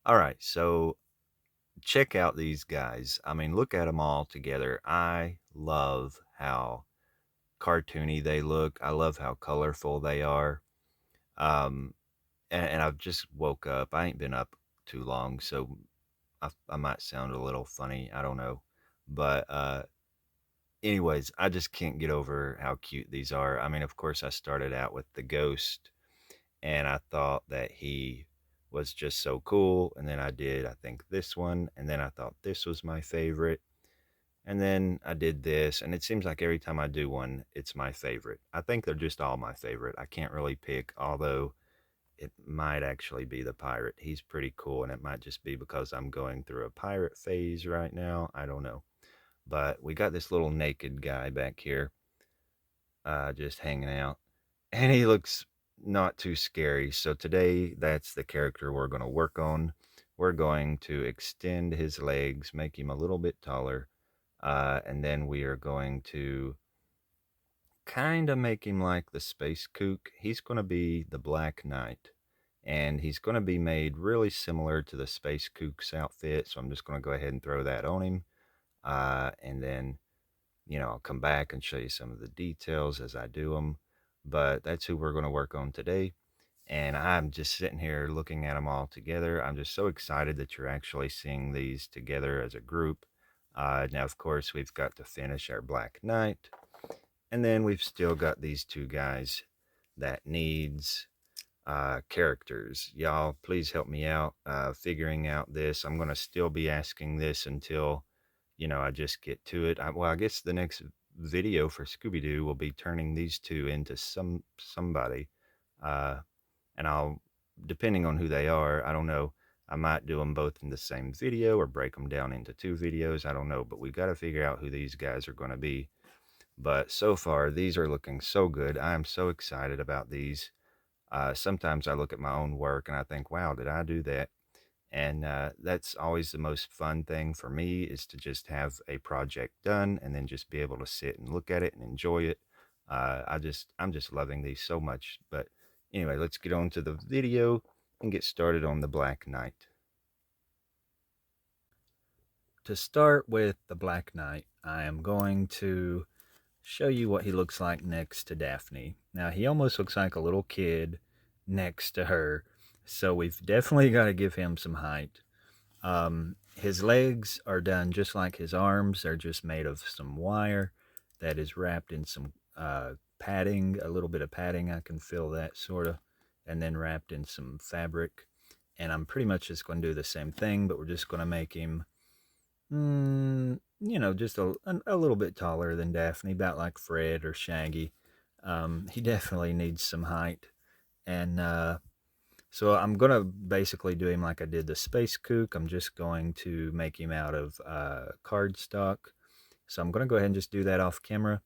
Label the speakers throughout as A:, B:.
A: All right, so check out these guys. I mean, look at them all together. I love how cartoony they look. I love how colorful they are. Um, and I've just woke up. I ain't been up too long, so I might sound a little funny. I don't know. But anyways, I just can't get over how cute these are. I mean, of course, I started out with the ghost, and I thought that he was just so cool. And then I think, this one, and then I thought this was my favorite. And then I did this, and it seems like every time I do one, it's my favorite. I think they're just all my favorite. I can't really pick, although it might actually be the pirate. He's pretty cool, and it might just be because I'm going through a pirate phase right now. I don't know. But we got this little naked guy back here, just hanging out, and he looks not too scary. So today, that's the character we're going to work on. We're going to extend his legs, make him a little bit taller, and then we are going to kind of make him like the space kook. He's going to be the Black Knight, and he's going to be made really similar to the space kook's outfit. So I'm just going to go ahead and throw that on him, and then I'll come back and show you some of the details as I do them. But that's who we're going to work on today. And I'm just sitting here looking at them all together. I'm just so excited that you're actually seeing these together as a group. Now, of course, we've got to finish our Black Knight. And then we've still got these two guys that needs characters. Y'all, please help me out figuring out this. I'm going to still be asking this until, I just get to it. Well, I guess the next video for Scooby Doo will be turning these two into somebody. Uh, and I'll, depending on who they are, I don't know. I might do them both in the same video or break them down into two videos. I don't know, but we've got to figure out who these guys are going to be. But so far, these are looking so good. I am so excited about these. Sometimes I look at my own work and I think, wow, did I do that? And that's always the most fun thing for me, is to just have a project done and then just be able to sit and look at it and enjoy it. I'm just loving these so much. But anyway, let's get on to the video and get started on the Black Knight. To start with the Black Knight, I am going to show you what he looks like next to Daphne. Now, he almost looks like a little kid next to her, so we've definitely got to give him some height. His legs are done just like his arms. They're just made of some wire that is wrapped in some padding, a little bit of padding. I can feel that sort of, and then wrapped in some fabric. And I'm pretty much just going to do the same thing, but we're just going to make him, just a little bit taller than Daphne, about like Fred or Shaggy. He definitely needs some height. And so I'm going to basically do him like I did the Space Kook. I'm just going to make him out of cardstock. So I'm going to go ahead and just do that off camera.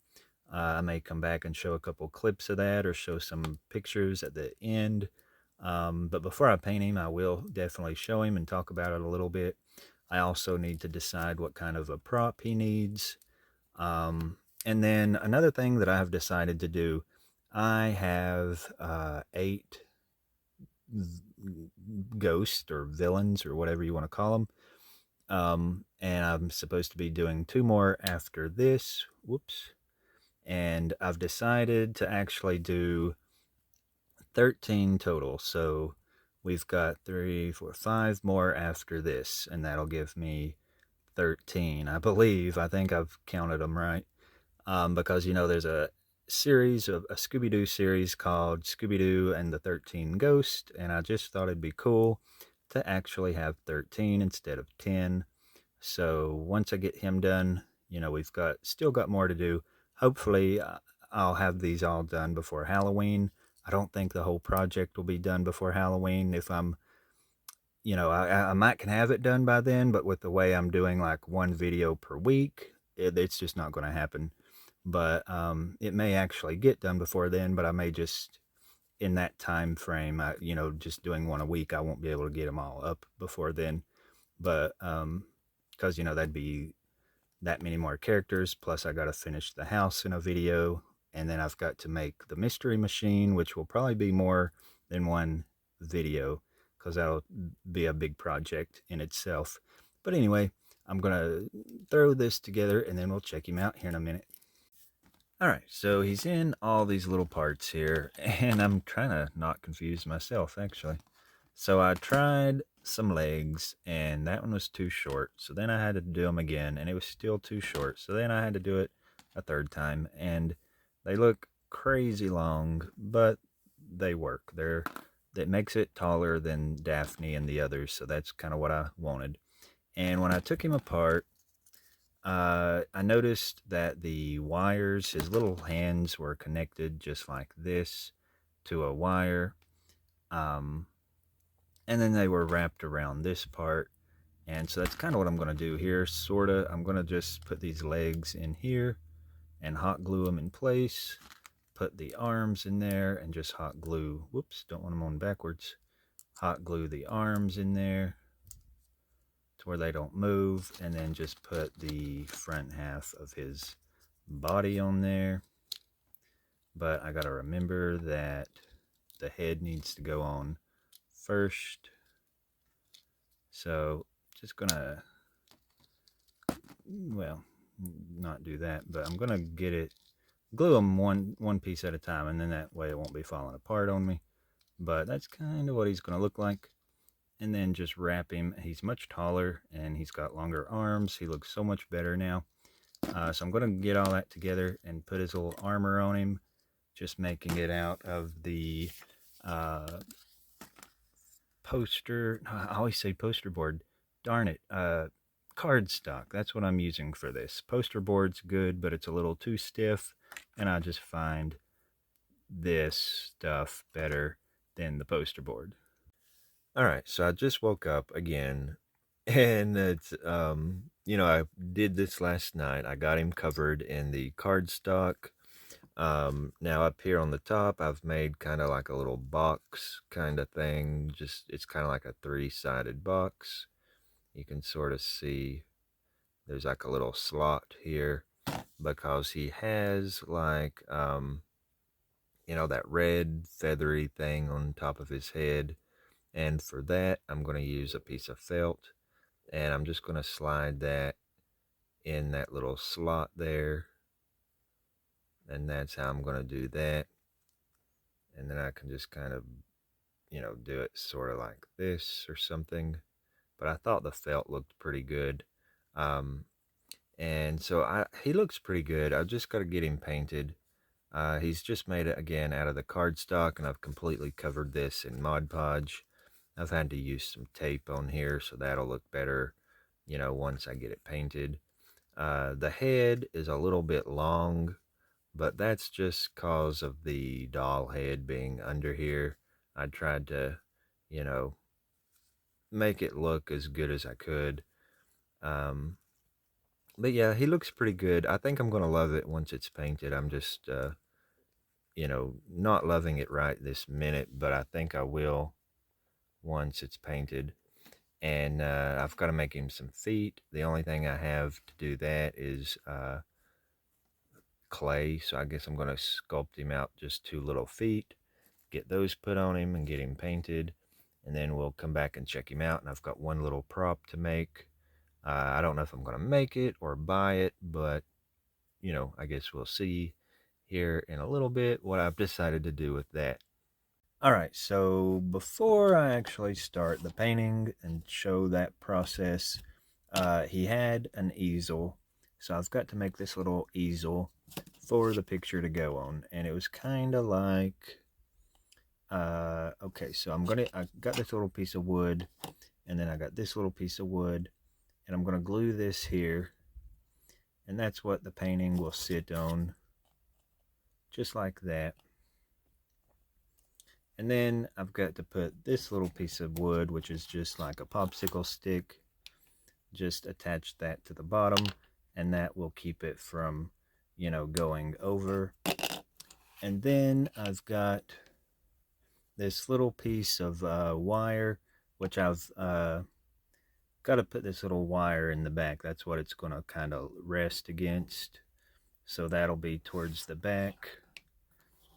A: I may come back and show a couple clips of that or show some pictures at the end. But before I paint him, I will definitely show him and talk about it a little bit. I also need to decide what kind of a prop he needs. And then another thing that I have decided to do, I have 8 ghosts or villains or whatever you want to call them. And I'm supposed to be doing 2 more after this. Whoops. And I've decided to actually do 13 total. So we've got 3, 4, 5 more after this, and that'll give me 13. I think I've counted them right. Because, there's a Scooby Doo series called Scooby Doo and the 13 Ghosts, and I just thought it'd be cool to actually have 13 instead of 10. So once I get him done, we've still got more to do. Hopefully, I'll have these all done before Halloween. I don't think the whole project will be done before Halloween. If I'm, I might can have it done by then, but with the way I'm doing like one video per week, it's just not going to happen. But it may actually get done before then, but I may just, in that time frame, just doing one a week, I won't be able to get them all up before then. But because that'd be that many more characters, plus I got to finish the house in a video, and then I've got to make the mystery machine, which will probably be more than one video. because that'll be a big project in itself. But anyway, I'm going to throw this together and then we'll check him out here in a minute. All right, so he's in all these little parts here, and I'm trying to not confuse myself, actually. So I tried some legs, and that one was too short. So then I had to do them again, and it was still too short. So then I had to do it a third time, and they look crazy long, but they work. That makes it taller than Daphne and the others, so that's kind of what I wanted. And when I took him apart, I noticed that the wires, his little hands were connected just like this to a wire. Um, and then they were wrapped around this part. And so that's kind of what I'm going to do here, sort of. I'm going to just put these legs in here and hot glue them in place. Put the arms in there and just hot glue. Whoops, don't want them on backwards. Hot glue the arms in there to where they don't move, and then just put the front half of his body on there. But I gotta remember that the head needs to go on first. So just gonna, well, not do that, but I'm gonna get it, glue them one piece at a time, and then that way it won't be falling apart on me. But that's kind of what he's gonna look like. And then just wrap him. He's much taller and he's got longer arms. He looks so much better now. So I'm going to get all that together and put his little armor on him, just making it out of the poster. I always say poster board. Darn it. Cardstock. That's what I'm using for this. Poster board's good, but it's a little too stiff, and I just find this stuff better than the poster board. All right, so I just woke up again, and it's I did this last night. I got him covered in the cardstock. Now up here on the top, I've made kind of like a little box kind of thing. Just it's kind of like a three-sided box. You can sort of see there's like a little slot here because he has like that red feathery thing on top of his head. And for that, I'm going to use a piece of felt, and I'm just going to slide that in that little slot there. And that's how I'm going to do that. And then I can just kind of, do it sort of like this or something. But I thought the felt looked pretty good. And so he looks pretty good. I've just got to get him painted. He's just made it again out of the cardstock, and I've completely covered this in Mod Podge. I've had to use some tape on here, so that'll look better, once I get it painted. The head is a little bit long, but that's just cause of the doll head being under here. I tried to, make it look as good as I could. But yeah, he looks pretty good. I think I'm going to love it once it's painted. I'm just, not loving it right this minute, but I think I will once it's painted. And I've got to make him some feet. The only thing I have to do that is clay. So I guess I'm going to sculpt him out just 2 little feet, get those put on him and get him painted. And then we'll come back and check him out. And I've got one little prop to make. I don't know if I'm going to make it or buy it, but, I guess we'll see here in a little bit what I've decided to do with that. All right, so before I actually start the painting and show that process, he had an easel. So I've got to make this little easel for the picture to go on. And it was kind of like, okay, so I got this little piece of wood, and then I got this little piece of wood, and I'm going to glue this here. And that's what the painting will sit on, just like that. And then I've got to put this little piece of wood, which is just like a popsicle stick, just attach that to the bottom, and that will keep it from, going over. And then I've got this little piece of wire, which I've got to put this little wire in the back. That's what it's going to kind of rest against. So that'll be towards the back.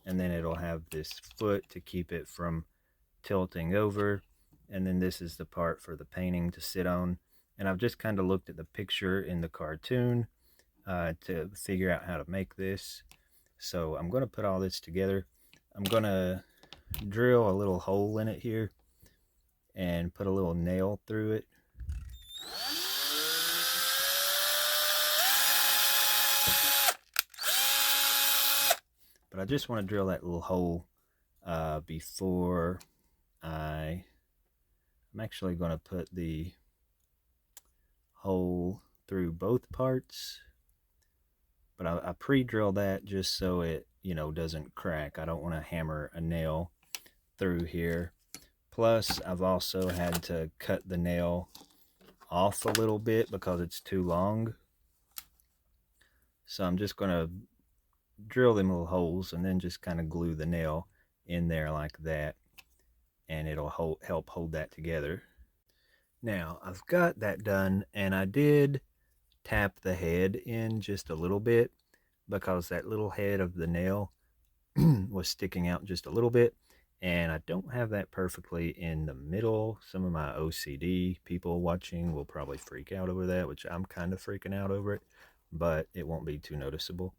A: And then it'll have this foot to keep it from tilting over. and then this is the part for the painting to sit on. And I've just kind of looked at the picture in the cartoon to figure out how to make this. So I'm going to put all this together. I'm going to drill a little hole in it here and put a little nail through it. But I just want to drill that little hole before I'm actually going to put the hole through both parts. But I pre-drill that just so it, doesn't crack. I don't want to hammer a nail through here. Plus, I've also had to cut the nail off a little bit because it's too long. So I'm just going to drill them little holes and then just kind of glue the nail in there like that, and it'll help hold that together. Now I've got that done, and I did tap the head in just a little bit because that little head of the nail was sticking out just a little bit, and I don't have that perfectly in the middle. Some of my OCD people watching will probably freak out over that, which I'm kind of freaking out over it, but it won't be too noticeable.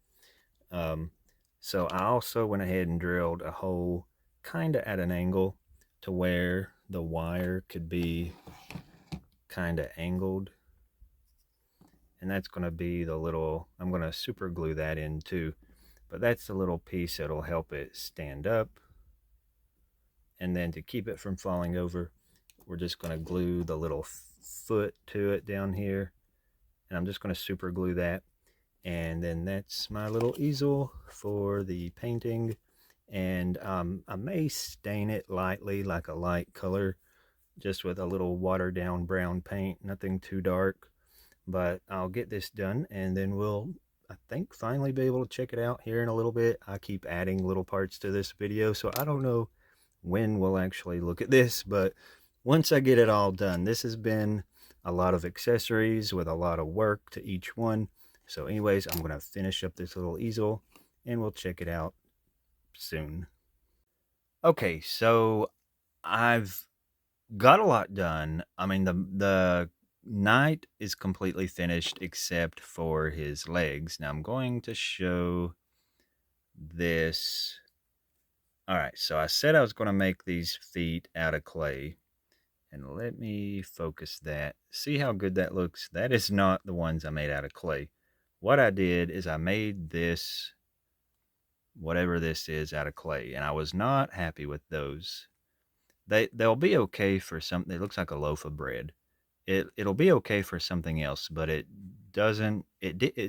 A: So I also went ahead and drilled a hole kind of at an angle to where the wire could be kind of angled. And that's going to be the little, I'm going to super glue that in too. But that's the little piece that'll help it stand up. And then to keep it from falling over, we're just going to glue the little foot to it down here. And I'm just going to super glue that. And then that's my little easel for the painting. And I may stain it lightly, like a light color, just with a little watered down brown paint, nothing too dark. But I'll get this done, and then we'll, I think, finally be able to check it out here in a little bit. I keep adding little parts to this video, so I don't know when we'll actually look at this, but once I get it all done, this has been a lot of accessories with a lot of work to each one. So anyways, I'm going to finish up this little easel and we'll check it out soon. Okay, so I've got a lot done. I mean, the knight is completely finished except for his legs. Now I'm going to show this. All right, so I said I was going to make these feet out of clay. And let me focus that. See how good that looks? That is not the ones I made out of clay. What I did is I made this, whatever this is, out of clay. And I was not happy with those. They'll be okay for something. It looks like a loaf of bread. It'll be okay for something else, but it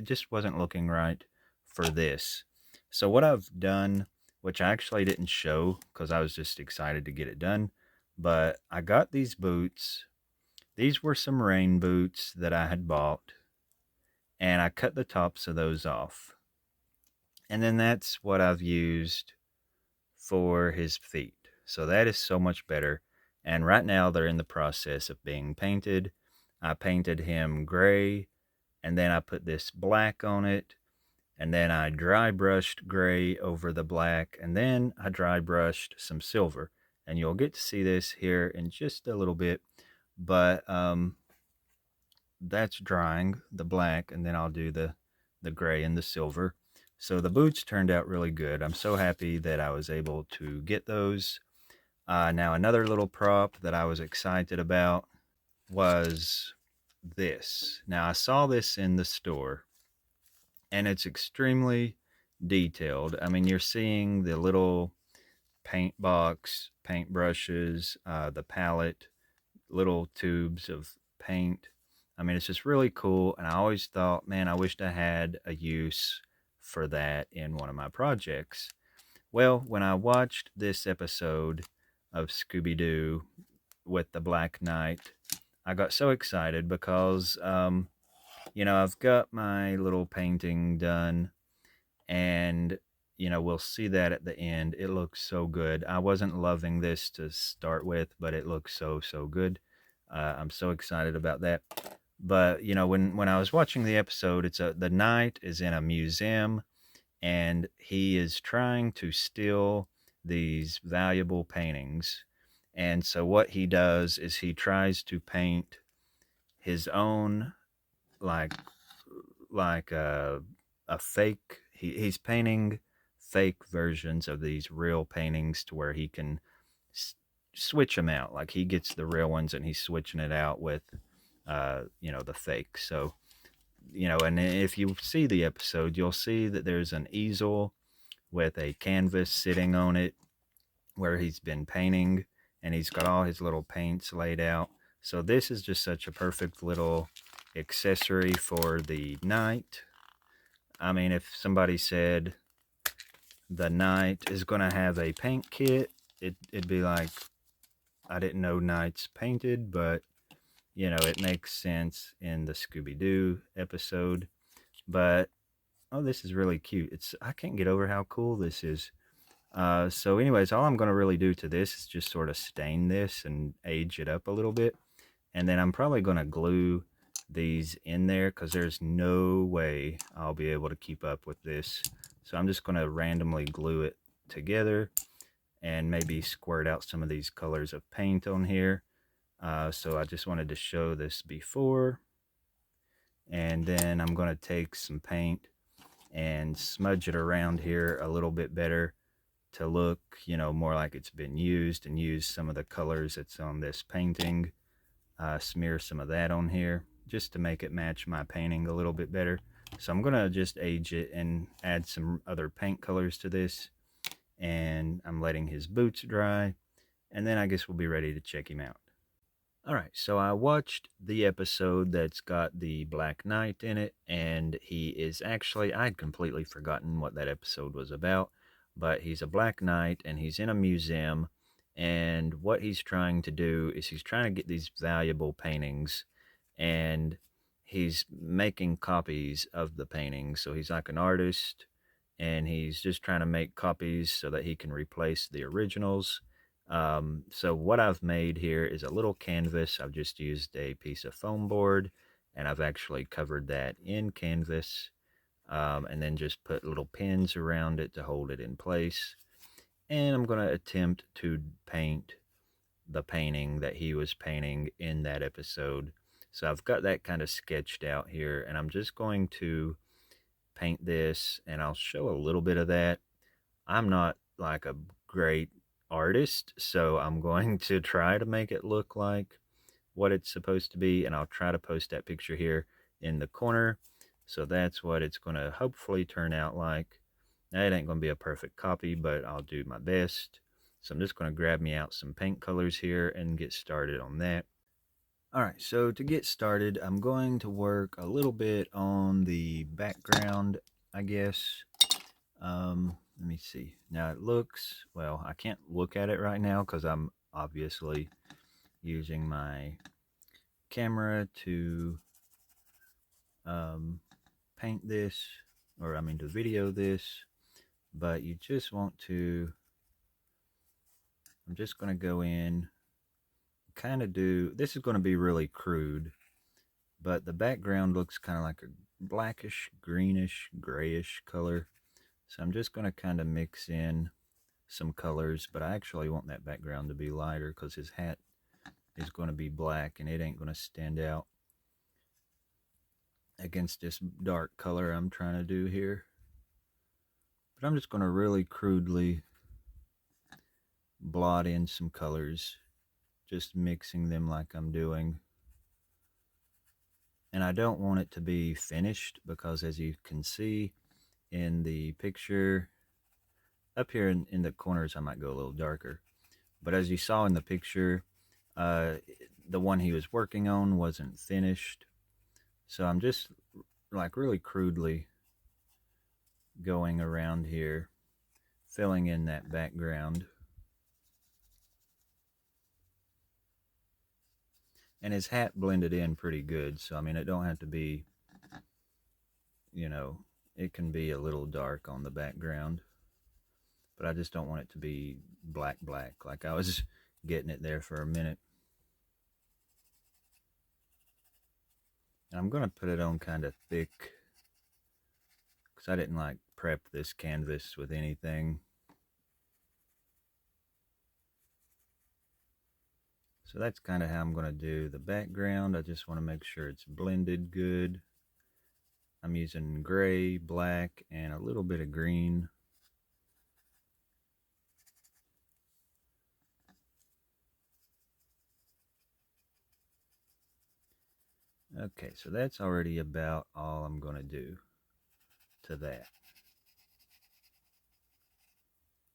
A: just wasn't looking right for this. So what I've done, which I actually didn't show because I was just excited to get it done, but I got these boots. These were some rain boots that I had bought, and I cut the tops of those off. And then that's what I've used for his feet. So that is so much better. And right now they're in the process of being painted. I painted him gray, and then I put this black on it, and then I dry brushed gray over the black, and then I dry brushed some silver. And you'll get to see this here in just a little bit, but that's drying, the black, and then I'll do the gray and the silver. So the boots turned out really good. I'm so happy that I was able to get those. Now another little prop that I was excited about was this. Now I saw this in the store, and it's extremely detailed. I mean, you're seeing the little paint box, paint brushes, the palette, little tubes of paint. I mean, it's just really cool. And I always thought, man, I wished I had a use for that in one of my projects. Well, when I watched this episode of Scooby Doo with the Black Knight, I got so excited because, I've got my little painting done, and we'll see that at the end. It looks so good. I wasn't loving this to start with, but it looks so good. I'm so excited about that. But when I was watching the episode, the knight is in a museum, and he is trying to steal these valuable paintings. And so what he does is he tries to paint his own, like like a fake. He's painting fake versions of these real paintings to where he can s- switch them out. Like he gets the real ones and he's switching it out with, the fake. So, and if you see the episode, you'll see that there's an easel with a canvas sitting on it where he's been painting, and he's got all his little paints laid out. So this is just such a perfect little accessory for the night. I mean, if somebody said the night is going to have a paint kit, it'd be like, I didn't know nights painted, but it makes sense in the Scooby Doo episode. But oh, this is really cute. I can't get over how cool this is. So anyways, all I'm going to really do to this is just sort of stain this and age it up a little bit. And then I'm probably going to glue these in there because there's no way I'll be able to keep up with this. So I'm just going to randomly glue it together and maybe squirt out some of these colors of paint on here. So I just wanted to show this before. And then I'm going to take some paint and smudge it around here a little bit better to look, more like it's been used, and use some of the colors that's on this painting. Smear some of that on here just to make it match my painting a little bit better. So I'm going to just age it and add some other paint colors to this. And I'm letting his boots dry. And then I guess we'll be ready to check him out. Alright, so I watched the episode that's got the Black Knight in it, and he is actually, I'd completely forgotten what that episode was about, but he's a Black Knight, and he's in a museum, and what he's trying to do is he's trying to get these valuable paintings, and he's making copies of the paintings, so he's like an artist, and he's just trying to make copies so that he can replace the originals. So what I've made here is a little canvas. I've just used a piece of foam board, and I've actually covered that in canvas, and then just put little pins around it to hold it in place. And I'm going to attempt to paint the painting that he was painting in that episode. So I've got that kind of sketched out here, and I'm just going to paint this, and I'll show a little bit of that. I'm not like a great artist, so I'm going to try to make it look like what it's supposed to be, and I'll try to post that picture here in the corner. So that's what it's going to hopefully turn out like. Now, it ain't going to be a perfect copy, but I'll do my best. So I'm just going to grab me out some paint colors here and get started on that. Alright, so to get started, I'm going to work a little bit on the background, I guess. Let me see. Now it looks, well, I can't look at it right now because I'm obviously using my camera to paint this, or I mean to video this, but you just want to, I'm just going to go in, kind of do, this is going to be really crude, but the background looks kind of like a blackish, greenish, grayish color. So I'm just going to kind of mix in some colors, but I actually want that background to be lighter because his hat is going to be black and it ain't going to stand out against this dark color I'm trying to do here. But I'm just going to really crudely blot in some colors, just mixing them like I'm doing. And I don't want it to be finished because, as you can see in the picture, up here in the corners I might go a little darker. But as you saw in the picture, the one he was working on wasn't finished. So I'm just like really crudely going around here, filling in that background. And his hat blended in pretty good, so I mean, it don't have to be, it can be a little dark on the background, but I just don't want it to be black like I was getting it there for a minute. And I'm going to put it on kind of thick because I didn't like prep this canvas with anything. So that's kind of how I'm going to do the background. I just want to make sure it's blended good. I'm using gray, black, and a little bit of green. Okay, so that's already about all I'm going to do to that.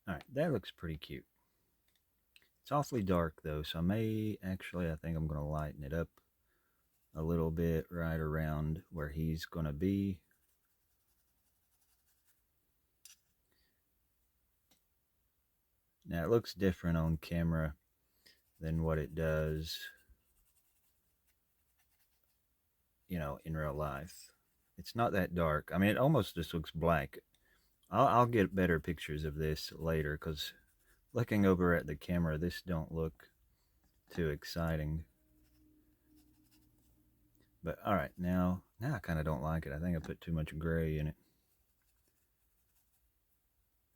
A: Alright, that looks pretty cute. It's awfully dark though, so I think I'm going to lighten it up a little bit right around where he's going to be. Now it looks different on camera than what it does, in real life. It's not that dark. I mean, it almost just looks black. I'll get better pictures of this later, because looking over at the camera, this don't look too exciting. But all right, now I kind of don't like it. I think I put too much gray in it.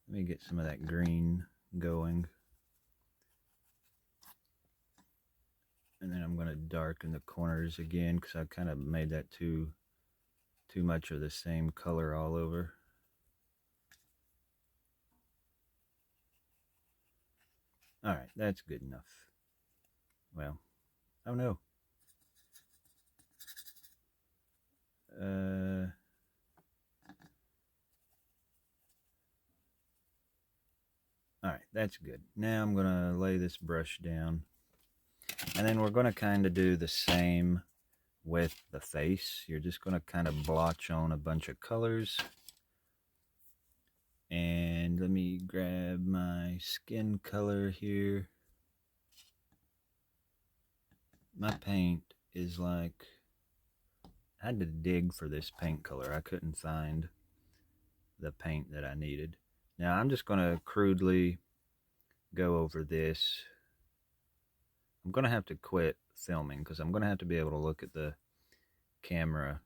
A: Let me get some of that green going. And then I'm going to darken the corners again, because I kind of made that too much of the same color all over. All right, that's good enough. Well, oh no. All right, that's good. Now I'm going to lay this brush down. And then we're going to kind of do the same with the face. You're just going to kind of blotch on a bunch of colors. And let me grab my skin color here. My paint is like, I had to dig for this paint color. I couldn't find the paint that I needed. Now I'm just going to crudely go over this. I'm going to have to quit filming because I'm going to have to be able to look at the camera.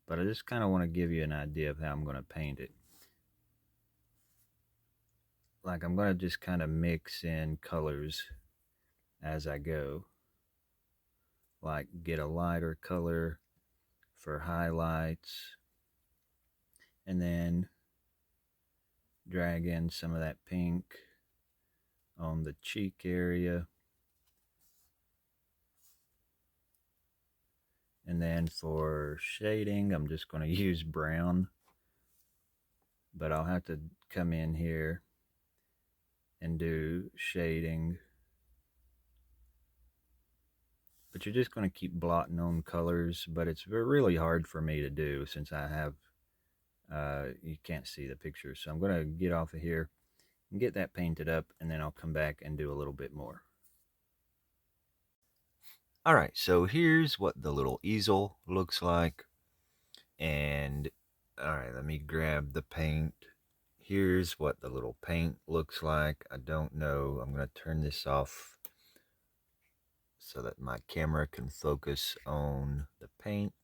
A: But I just kind of want to give you an idea of how I'm going to paint it. Like, I'm going to just kind of mix in colors as I go. Like, get a lighter color for highlights. And then drag in some of that pink on the cheek area. And then for shading, I'm just going to use brown. But I'll have to come in here and do shading. But you're just going to keep blotting on colors. But it's really hard for me to do since I have, you can't see the picture. So I'm going to get off of here and get that painted up. And then I'll come back and do a little bit more. All right, so here's what the little easel looks like. And all right, let me grab the paint. Here's what the little paint looks like. I don't know. I'm going to turn this off so that my camera can focus on the paint.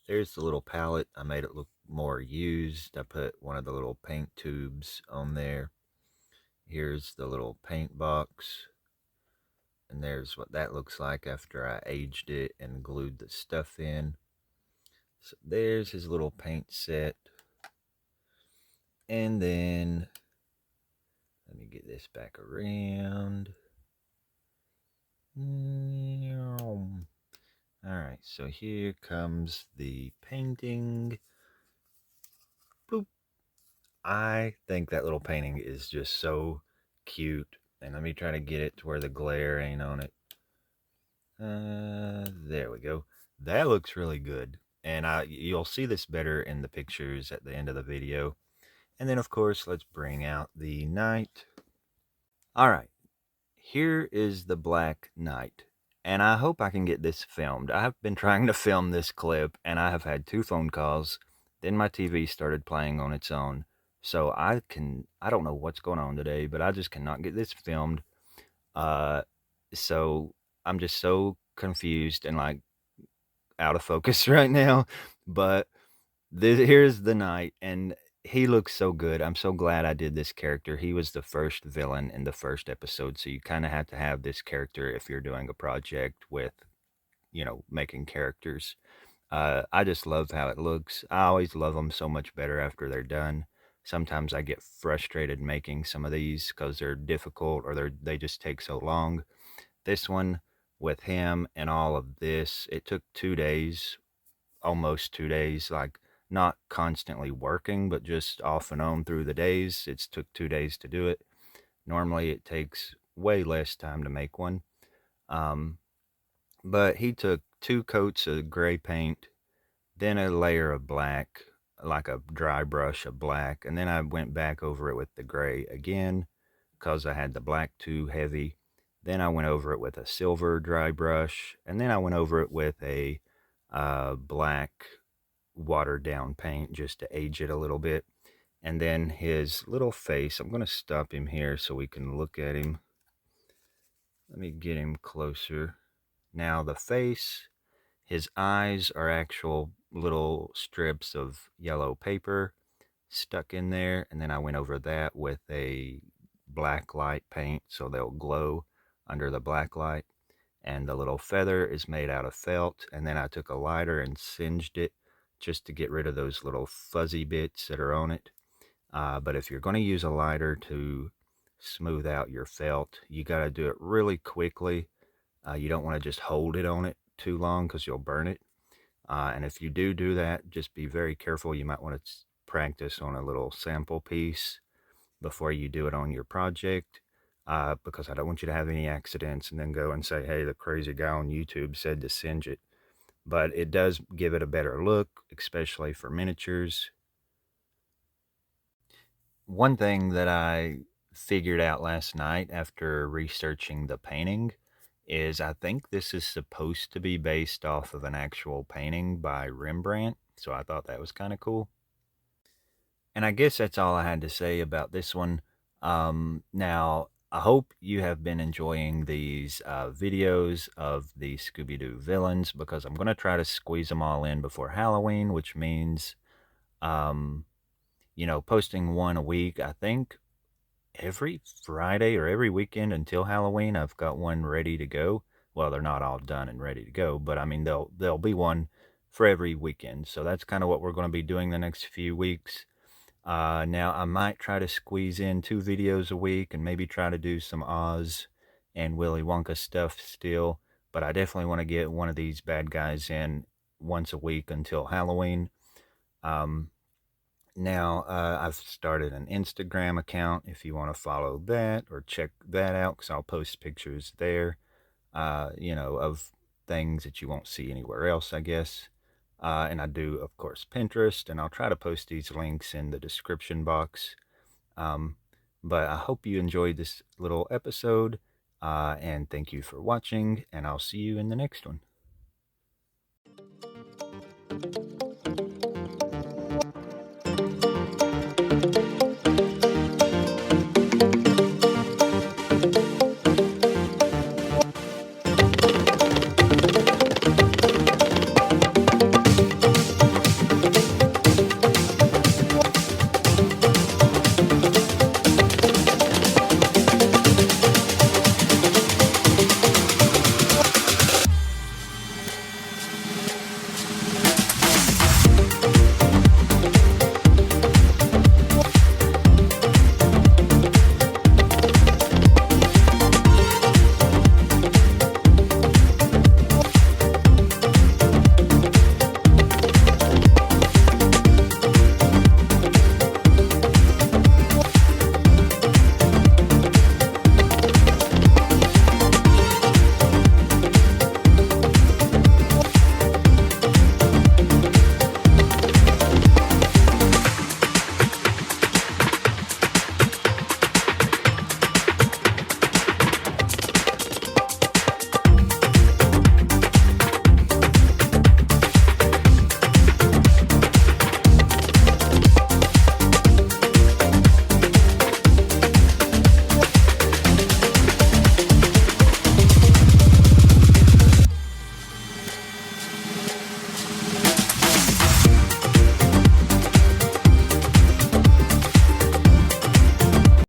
A: There's the little palette. I made it look more used. I put one of the little paint tubes on there. Here's the little paint box. And there's what that looks like after I aged it and glued the stuff in. So there's his little paint set. And then, let me get this back around. Alright, so here comes the painting. Boop. I think that little painting is just so cute. And let me try to get it to where the glare ain't on it. There we go. That looks really good. And you'll see this better in the pictures at the end of the video. And then, of course, let's bring out the night. All right, here is the Black Knight. And I hope I can get this filmed. I have been trying to film this clip, and I have had 2 phone calls. Then my TV started playing on its own. So I don't know what's going on today, but I just cannot get this filmed. So I'm just so confused and like out of focus right now. But here's the night, and He looks so good. I'm so glad I did this character. He was the first villain in the first episode, so you kinda have to have this character if you're doing a project with, making characters. I just love how it looks. I always love them so much better after they're done. Sometimes I get frustrated making some of these because 'cause they're difficult or they just take so long. This one, with him and all of this, it took 2 days, almost 2 days, like, not constantly working, but just off and on through the days. It's took 2 days to do it. Normally, it takes way less time to make one. Um, but he took 2 coats of gray paint, then a layer of black, like a dry brush of black, and then I went back over it with the gray again because I had the black too heavy. Then I went over it with a silver dry brush, and then I went over it with a black watered down paint just to age it a little bit. And then his little face, I'm going to stop him here so we can look at him. Let me get him closer. Now, the face, his eyes are actual little strips of yellow paper stuck in there. And then I went over that with a black light paint so they'll glow under the black light. And the little feather is made out of felt. And then I took a lighter and singed it just to get rid of those little fuzzy bits that are on it. But if you're going to use a lighter to smooth out your felt, you got to do it really quickly. You don't want to just hold it on it too long because you'll burn it. And if you do that, just be very careful. You might want to practice on a little sample piece before you do it on your project, because I don't want you to have any accidents and then go and say, hey, the crazy guy on YouTube said to singe it. But it does give it a better look, especially for miniatures. One thing that I figured out last night after researching the painting is I think this is supposed to be based off of an actual painting by Rembrandt. So I thought that was kind of cool. And I guess that's all I had to say about this one. Now, I hope you have been enjoying these videos of the Scooby Doo villains because I'm going to try to squeeze them all in before Halloween, which means, um, posting one a week. I think every Friday or every weekend until Halloween, I've got one ready to go. Well, they're not all done and ready to go, but I mean, there'll be one for every weekend. So that's kind of what we're going to be doing the next few weeks. Now, I might try to squeeze in 2 videos a week and maybe try to do some Oz and Willy Wonka stuff still, but I definitely want to get one of these bad guys in once a week until Halloween. Um, now, I've started an Instagram account if you want to follow that or check that out because I'll post pictures there, of things that you won't see anywhere else, I guess. And I do, of course, Pinterest, and I'll try to post these links in the description box. Um, but I hope you enjoyed this little episode, and thank you for watching, and I'll see you in the next one.